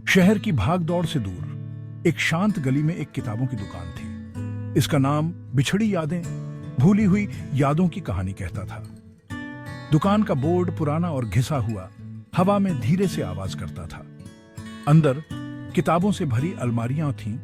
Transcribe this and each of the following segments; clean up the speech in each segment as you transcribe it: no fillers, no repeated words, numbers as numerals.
शहर की भाग दौड़ से दूर एक शांत गली में एक किताबों की दुकान थी। इसका नाम बिछड़ी यादें, भूली हुई यादों की कहानी कहता था। दुकान का बोर्ड पुराना और घिसा हुआ हवा में धीरे से आवाज करता था। अंदर किताबों से भरी अलमारियां थीं,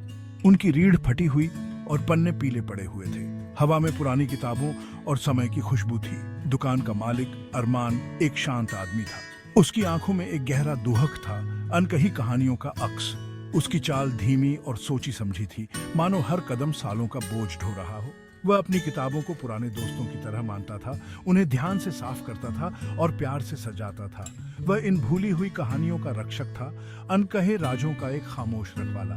उनकी रीढ़ फटी हुई और पन्ने पीले पड़े हुए थे। हवा में पुरानी किताबों और समय की खुशबू थी। दुकान का मालिक अरमान एक शांत आदमी था। उसकी आंखों में एक गहरा दुहक था, अनकही कहानियों का अक्स। उसकी चाल धीमी और सोची समझी थी, मानो हर कदम सालों का बोझ ढो रहा हो। वह अपनी किताबों को पुराने दोस्तों की तरह मानता था, उन्हें ध्यान से साफ करता था और प्यार से सजाता था। वह इन भूली हुई कहानियों का रक्षक था, अनकहे राजों का एक खामोश रखवाला।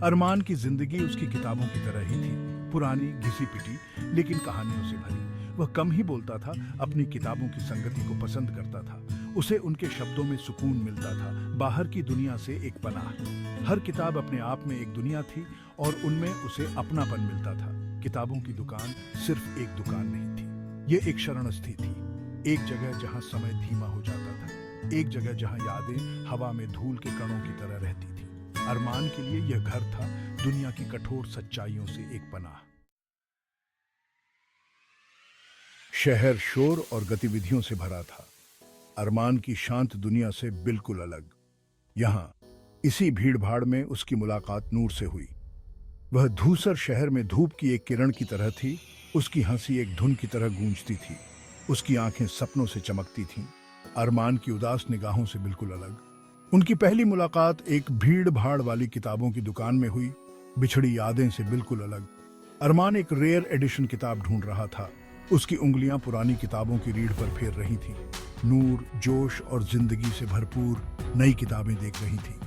अरमान की जिंदगी उसकी किताबों की तरह ही थी, पुरानी, घिसी पिटी, लेकिन कहानियों से भरी। वह कम ही बोलता था, अपनी किताबों की संगति को पसंद करता था। उसे उनके शब्दों में सुकून मिलता था, बाहर की दुनिया से एक पनाह। हर किताब अपने आप में एक दुनिया थी और उनमें उसे अपनापन मिलता था। किताबों की दुकान सिर्फ एक दुकान नहीं थी, ये एक शरणस्थी थी। एक जगह जहां समय धीमा हो जाता था, एक जगह जहां यादें हवा में धूल के कणों की तरह रहती थी। अरमान के लिए यह घर था, दुनिया की कठोर सच्चाइयों से एक पनाह। शहर शोर और गतिविधियों से भरा था, अरमान की शांत दुनिया से बिल्कुल अलग। यहां इसी भीड़-भाड़ में उसकी मुलाकात नूर से हुई। वह धूसर शहर में धूप की एक किरण की तरह थी, उसकी हंसी एक धुन की तरह गूंजती थी, उसकी आंखें सपनों से चमकती थीं, अरमान की उदास निगाहों से बिल्कुल अलग। उनकी पहली मुलाकात एक भीड़-भाड़ वाली किताबों की दुकान में हुई, बिछड़ी यादें से बिल्कुल अलग। अरमान एक रेयर एडिशन किताब ढूंढ रहा था, उसकी उंगलियां पुरानी किताबों की रीढ़ पर फेर रही थीं। नूर, जोश और जिंदगी से भरपूर नई किताबें देख रही थी।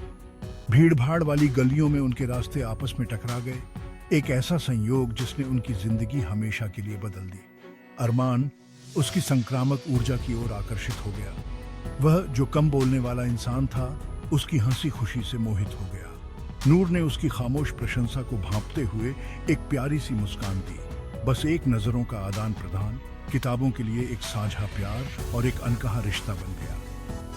भीड़-भाड़ वाली गलियों में उनके रास्ते आपस में टकरा गए, एक ऐसा संयोग जिसने उनकी जिंदगी हमेशा के लिए बदल दी। अरमान उसकी संक्रामक ऊर्जा की ओर आकर्षित हो गया। वह जो कम बोलने वाला इंसान था, उसकी हंसी खुशी से मोहित हो गया। नूर ने उसकी खामोश प्रशंसा को भांपते हुए एक प्यारी सी मुस्कान दी। बस एक नजरों का आदान प्रदान किताबों के लिए एक साझा प्यार और एक अनकहा रिश्ता बन गया।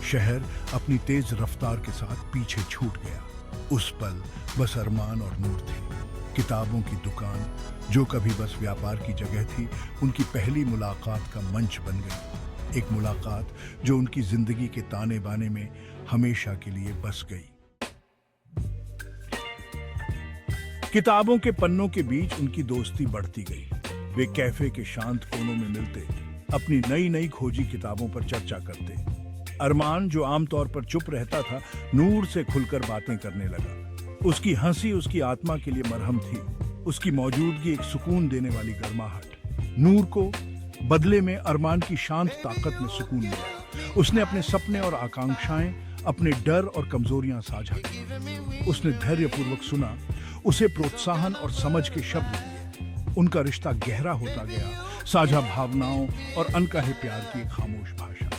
शहर अपनी तेज रफ्तार के साथ पीछे छूट गया। उस पल बस अरमान और नूर थे। किताबों की दुकान, जो कभी बस व्यापार की जगह थी, उनकी पहली मुलाकात का मंच बन गई। एक मुलाकात जो उनकी जिंदगी के ताने बाने में हमेशा के लिए बस गई। किताबों के पन्नों के बीच उनकी दोस्ती बढ़ती गई। वे कैफे के शांत कोनों में मिलते, अपनी नई नई खोजी किताबों पर चर्चा करते। अरमान, जो आमतौर पर चुप रहता था, नूर से खुलकर बातें करने लगा। उसकी हंसी उसकी आत्मा के लिए मरहम थी, उसकी मौजूदगी एक सुकून देने वाली गर्माहट। नूर को बदले में अरमान की शांत ताकत में सुकून मिला। उसने अपने सपने और आकांक्षाएं, अपने डर और कमजोरियां साझा की। उसने धैर्यपूर्वक सुना, उसे प्रोत्साहन और समझ के शब्द दिए। उनका रिश्ता गहरा होता गया, साझा भावनाओं और अनकहे प्यार की एक खामोश भाषा।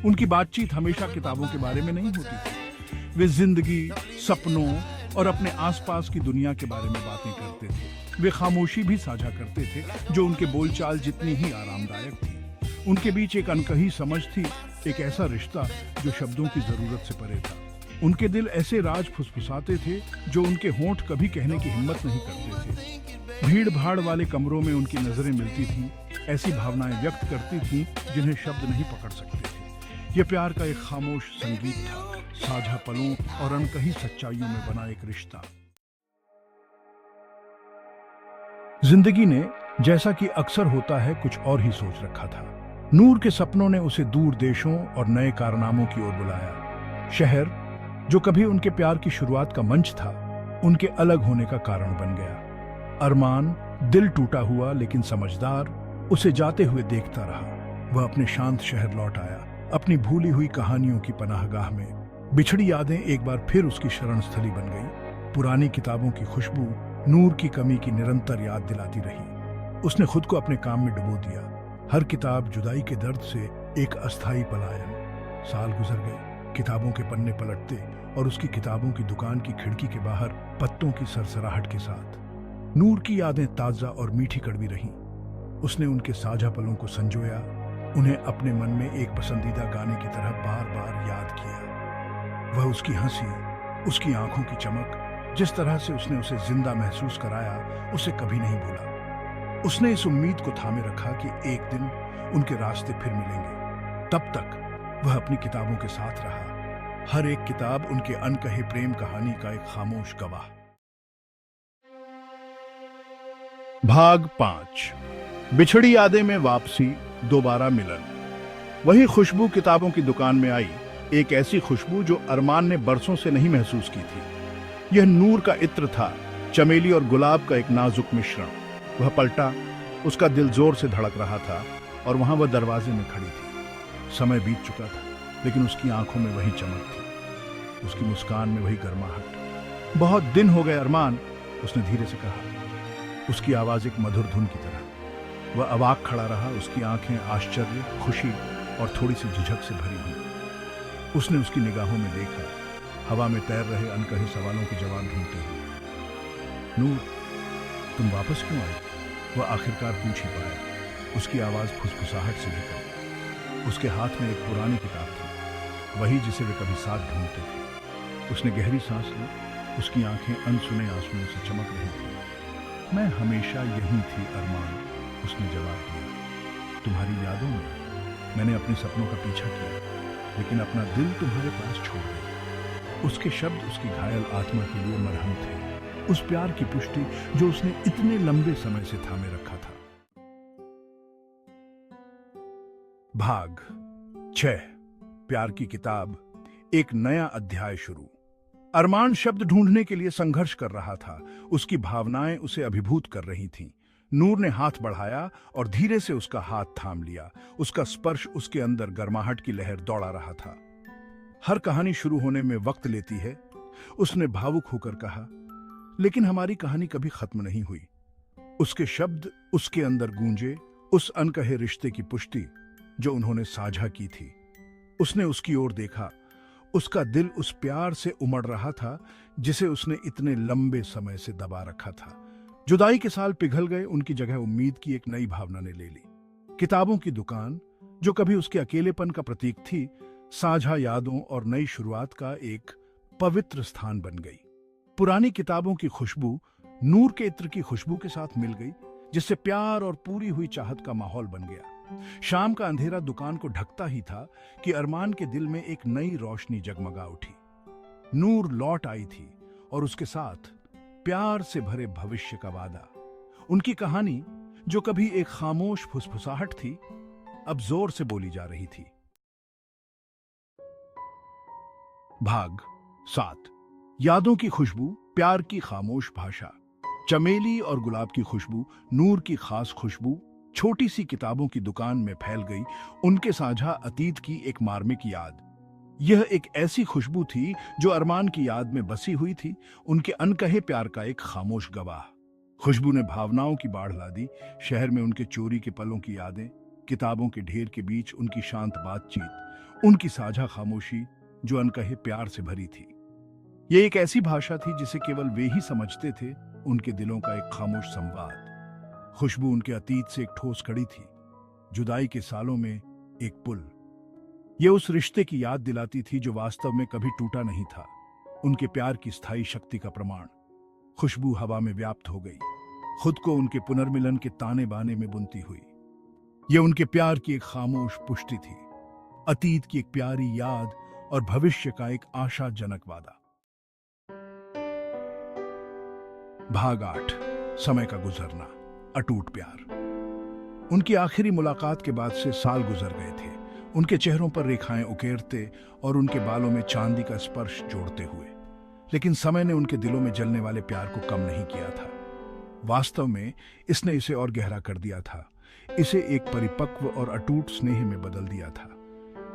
उनकी बातचीत हमेशा किताबों के बारे में नहीं होती थी। वे जिंदगी, सपनों और अपने आसपास की दुनिया के बारे में बातें करते थे। वे खामोशी भी साझा करते थे, जो उनके बोलचाल जितनी ही आरामदायक थी। उनके बीच एक अनकही समझ थी, एक ऐसा रिश्ता जो शब्दों की जरूरत से परे था। उनके दिल ऐसे राज फुसफुसाते थे जो उनके होंठ कभी कहने की हिम्मत नहीं करते थे। भीड़ भाड़ वाले कमरों में उनकी नजरें मिलती थीं, ऐसी भावनाएं व्यक्त करती थीं जिन्हें शब्द नहीं पकड़ सकते थे। यह प्यार का एक खामोश संगीत था, साझा पलों और अनकही सच्चाइयों में बना एक रिश्ता। जिंदगी ने, जैसा कि अक्सर होता है, कुछ और ही सोच रखा था। नूर के सपनों ने उसे दूर देशों और नए कारनामों की ओर बुलाया। शहर, जो कभी उनके प्यार की शुरुआत का मंच था, उनके अलग होने का कारण बन गया। अरमान, दिल टूटा हुआ लेकिन समझदार, उसे जाते हुए देखता रहा। वह अपने शांत शहर लौट आया, अपनी भूली हुई कहानियों की पनाहगाह में। बिछड़ी यादें एक बार फिर उसकी शरणस्थली बन गई। पुरानी किताबों की खुशबू नूर की कमी की निरंतर याद दिलाती रही। उसने खुद को अपने काम में डुबो दिया। हर किताब जुदाई के दर्द से एक अस्थायी पलायन। साल गुजर गए, किताबों के पन्ने पलटते और उसकी किताबों की दुकान की खिड़की के बाहर पत्तों की सरसराहट के साथ नूर की यादें ताजा और मीठी कड़वी रहीं। उसने उनके साझा पलों को संजोया, उन्हें अपने मन में एक पसंदीदा गाने की तरह बार बार याद किया। वह उसकी हंसी, उसकी आंखों की चमक, जिस तरह से उसने उसे जिंदा महसूस कराया, उसे कभी नहीं भूला। उसने इस उम्मीद को थामे रखा कि एक दिन उनके रास्ते फिर मिलेंगे। तब तक वह अपनी किताबों के साथ रहा, हर एक किताब उनके अनकहे प्रेम कहानी का एक खामोश गवाह। भाग 5। बिछड़ी यादें में वापसी, दोबारा मिलन। वही खुशबू किताबों की दुकान में आई, एक ऐसी खुशबू जो अरमान ने बरसों से नहीं महसूस की थी। यह नूर का इत्र था, चमेली और गुलाब का एक नाजुक मिश्रण। वह पलटा, उसका दिल जोर से धड़क रहा था और वहां वह दरवाजे में खड़ी थी। समय बीत चुका था, लेकिन उसकी आंखों में वही चमक थी, उसकी मुस्कान में वही गर्माहट। बहुत दिन हो गए अरमान, उसने धीरे से कहा, उसकी आवाज एक मधुर धुन की तरह। वह अवाक खड़ा रहा, उसकी आंखें आश्चर्य, खुशी और थोड़ी सी झिझक से भरी हुई। उसने उसकी निगाहों में देखा, हवा में तैर रहे अनकहे सवालों के जवाब ढूंढते हुए। नूर, तुम वापस क्यों आई? वह आखिरकार पूछ ही पाया। उसकी आवाज फुसफुसाहट से निकली। उसके हाथ में एक पुरानी किताब थी, वही जिसे वे कभी साथ ढूंढते थे। उसने गहरी सांस ली, उसकी आंखें अनसुने आंसुओं से चमक रही थी। मैं हमेशा यहीं थी अरमान, उसने जवाब दिया। तुम्हारी यादों में मैंने अपने सपनों का पीछा किया, लेकिन अपना दिल तुम्हारे पास छोड़ गया। उसके शब्द उसकी घायल आत्मा के लिए मरहम थे, उस प्यार की पुष्टि जो उसने इतने लंबे समय से थामे रखा था। भाग 6। प्यार की किताब, एक नया अध्याय शुरू। अरमान शब्द ढूंढने के लिए संघर्ष कर रहा था, उसकी भावनाएं उसे अभिभूत कर रही थीं। नूर ने हाथ बढ़ाया और धीरे से उसका हाथ थाम लिया। उसका स्पर्श उसके अंदर गर्माहट की लहर दौड़ा रहा था। हर कहानी शुरू होने में वक्त लेती है, उसने भावुक होकर कहा, लेकिन हमारी कहानी कभी खत्म नहीं हुई। उसके शब्द उसके अंदर गूंजे, उस अनकहे रिश्ते की पुष्टि जो उन्होंने साझा की थी। उसने उसकी ओर देखा, उसका दिल उस प्यार से उमड़ रहा था जिसे उसने इतने लंबे समय से दबा रखा था। जुदाई के साल पिघल गए, उनकी जगह उम्मीद की एक नई भावना ने ले ली। किताबों की दुकान, जो कभी उसके अकेलेपन का प्रतीक थी, साझा यादों और नई शुरुआत का एक पवित्र स्थान बन गई। पुरानी किताबों की खुशबू नूर के इत्र की खुशबू के साथ मिल गई, जिससे प्यार और पूरी हुई चाहत का माहौल बन गया। शाम का अंधेरा दुकान को ढकता ही था कि अरमान के दिल में एक नई रोशनी जगमगा उठी। नूर लौट आई थी और उसके साथ प्यार से भरे भविष्य का वादा। उनकी कहानी, जो कभी एक खामोश फुसफुसाहट थी, अब जोर से बोली जा रही थी। भाग 7। यादों की खुशबू, प्यार की खामोश भाषा। चमेली और गुलाब की खुशबू, नूर की खास खुशबू, छोटी सी किताबों की दुकान में फैल गई, उनके साझा अतीत की एक मार्मिक याद। यह एक ऐसी खुशबू थी जो अरमान की याद में बसी हुई थी, उनके अनकहे प्यार का एक खामोश गवाह। खुशबू ने भावनाओं की बाढ़ ला दी, शहर में उनके चोरी के पलों की यादें, किताबों के ढेर के बीच उनकी शांत बातचीत, उनकी साझा खामोशी जो अनकहे प्यार से भरी थी। यह एक ऐसी भाषा थी जिसे केवल वे ही समझते थे, उनके दिलों का एक खामोश संवाद। खुशबू उनके अतीत से एक ठोस कड़ी थी, जुदाई के सालों में एक पुल। यह उस रिश्ते की याद दिलाती थी जो वास्तव में कभी टूटा नहीं था, उनके प्यार की स्थायी शक्ति का प्रमाण। खुशबू हवा में व्याप्त हो गई, खुद को उनके पुनर्मिलन के ताने बाने में बुनती हुई। यह उनके प्यार की एक खामोश पुष्टि थी, अतीत की एक प्यारी याद और भविष्य का एक आशाजनक वादा। भाग 8। समय का गुजरना, अटूट प्यार। उनकी आखिरी मुलाकात के बाद से साल गुजर गए थे, उनके चेहरों पर रेखाएं उकेरते और उनके बालों में चांदी का स्पर्श जोड़ते हुए। लेकिन समय ने उनके दिलों में जलने वाले प्यार को कम नहीं किया था। वास्तव में इसने इसे और गहरा कर दिया था, इसे एक परिपक्व और अटूट स्नेह में बदल दिया था।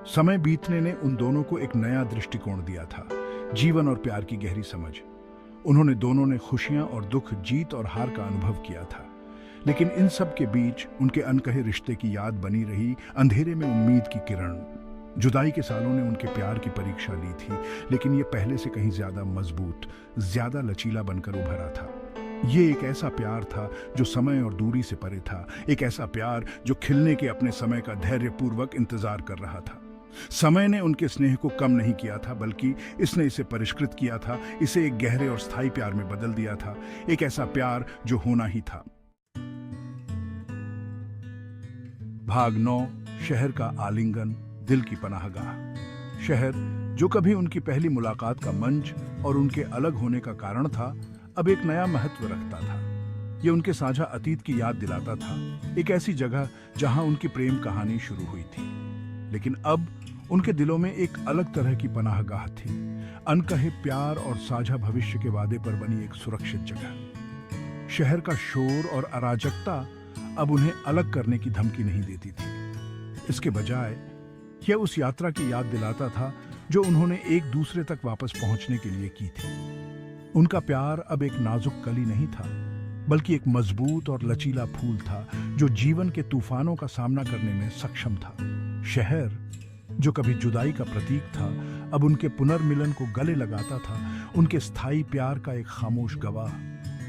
समय बीतने ने उन दोनों को एक नया दृष्टिकोण दिया था, जीवन और प्यार की गहरी समझ। उन्होंने दोनों ने खुशियां और दुख, जीत और हार का अनुभव किया था, लेकिन इन सब के बीच उनके अनकहे रिश्ते की याद बनी रही, अंधेरे में उम्मीद की किरण। जुदाई के सालों ने उनके प्यार की परीक्षा ली थी, लेकिन ये पहले से कहीं ज्यादा मजबूत, ज्यादा लचीला बनकर उभरा था। ये एक ऐसा प्यार था जो समय और दूरी से परे था, एक ऐसा प्यार जो खिलने के अपने समय का धैर्यपूर्वक इंतजार कर रहा था। समय ने उनके स्नेह को कम नहीं किया था, बल्कि इसने इसे परिष्कृत किया था, इसे एक गहरे और स्थायी प्यार में बदल दिया था, एक ऐसा प्यार जो होना ही था। भाग 9। शहर का आलिंगन, दिल की पनाहगाह। शहर जो कभी उनकी पहली मुलाकात का मंच और उनके अलग होने का कारण था, अब एक नया महत्व रखता था। ये उनके साझा अतीत की याद दिलाता था, एक ऐसी जगह जहां उनकी प्रेम कहानी शुरू हुई थी। लेकिन अब उनके दिलों में एक अलग तरह की पनाहगाह थी, अनकहे प्यार और साझा भविष्य के वादे पर बनी एक सुरक्षित जगह। शहर का शोर और अराजकता अब उन्हें अलग करने की धमकी नहीं देती थी। इसके बजाय यह उस यात्रा की याद दिलाता था जो उन्होंने एक दूसरे तक वापस पहुंचने के लिए की थी। उनका प्यार अब एक नाजुक कली नहीं था, बल्कि एक मजबूत और लचीला फूल था जो जीवन के तूफानों का सामना करने में सक्षम था। शहर जो कभी जुदाई का प्रतीक था, अब उनके पुनर्मिलन को गले लगाता था, उनके स्थायी प्यार का एक खामोश गवाह।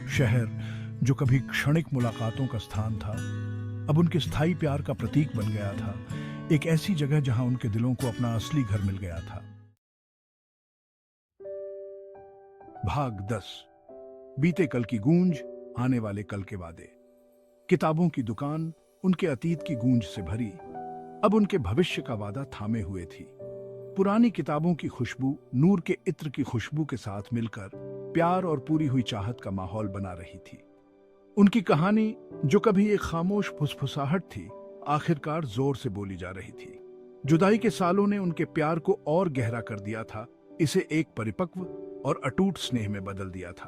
शहर जो कभी क्षणिक मुलाकातों का स्थान था, अब उनके स्थायी प्यार का प्रतीक बन गया था, एक ऐसी जगह जहां उनके दिलों को अपना असली घर मिल गया था। भाग 10। बीते कल की गूंज, आने वाले कल के वादे। किताबों की दुकान उनके अतीत की गूंज से भरी, अब उनके भविष्य का वादा थामे हुए थी। पुरानी किताबों की खुशबू नूर के इत्र की खुशबू के साथ मिलकर प्यार और पूरी हुई चाहत का माहौल बना रही थी। उनकी कहानी जो कभी एक खामोश फुसफुसाहट थी, आखिरकार जोर से बोली जा रही थी। जुदाई के सालों ने उनके प्यार को और गहरा कर दिया था, इसे एक परिपक्व और अटूट स्नेह में बदल दिया था।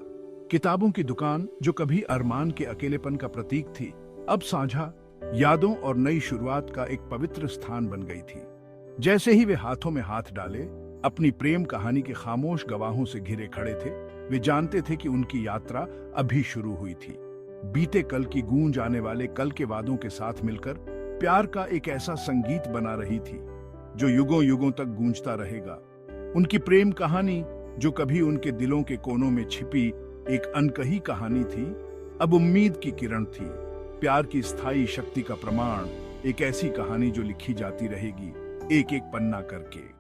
किताबों की दुकान जो कभी अरमान के अकेलेपन का प्रतीक थी, अब साझा यादों और नई शुरुआत का एक पवित्र स्थान बन गई थी। जैसे ही वे हाथों में हाथ डाले, अपनी प्रेम कहानी के खामोश गवाहों से घिरे खड़े थे, वे जानते थे कि उनकी यात्रा अभी शुरू हुई थी। बीते कल की गूंज आने वाले कल के वादों के साथ मिलकर प्यार का एक ऐसा संगीत बना रही थी जो युगों युगों तक गूंजता रहेगा। उनकी प्रेम कहानी जो कभी उनके दिलों के कोनों में छिपी एक अनकही कहानी थी, अब उम्मीद की किरण थी, प्यार की स्थायी शक्ति का प्रमाण, एक ऐसी कहानी जो लिखी जाती रहेगी एक एक पन्ना करके।